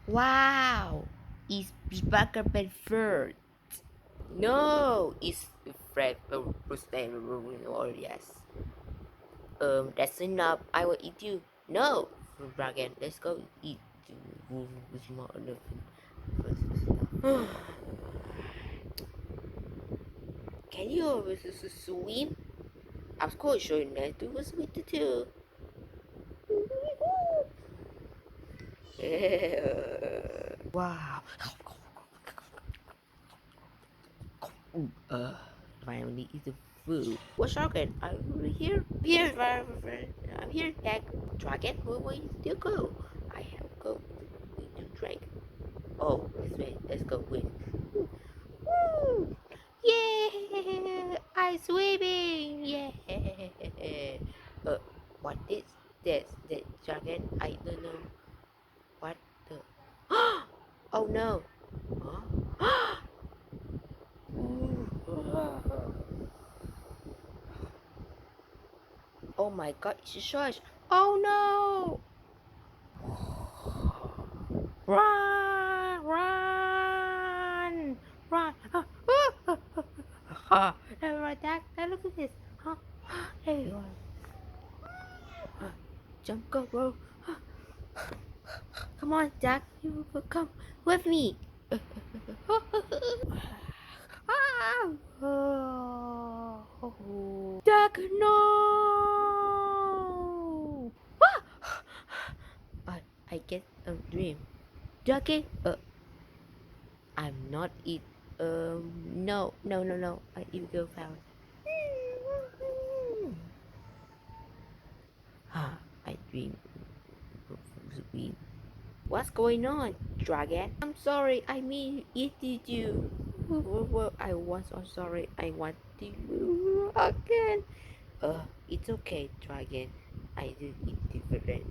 Wow, is Bibaka bird? No, it's Fred or yes. That's enough. I will eat you. No, dragon. Let's go eat with more other stuff. Can you always swim? Of course, you're not to swim too. Wow. Uh, finally eat the food. What's dragon? Are you here? Here, I'm here, Jack. Dragon, where you still go? I have go to drink. Oh, this way. Let's go win. Woo! Yeah! I'm swimming! Yeah! What is this? The dragon? I don't know. What the? Oh no! Huh? Oh my god, it's a shark! Oh no! Run! Run! Run! Never mind that. Now look at this. There you are. Jump, go, bro. Come on, Jack. You will come with me. Jack, no! I get a dream. Jackie, I'm not it. No. I will go found. I dream. What's going on, dragon? I'm sorry. I mean, it did you. Well, I was so sorry. I want you again. It's okay, dragon. I did it different.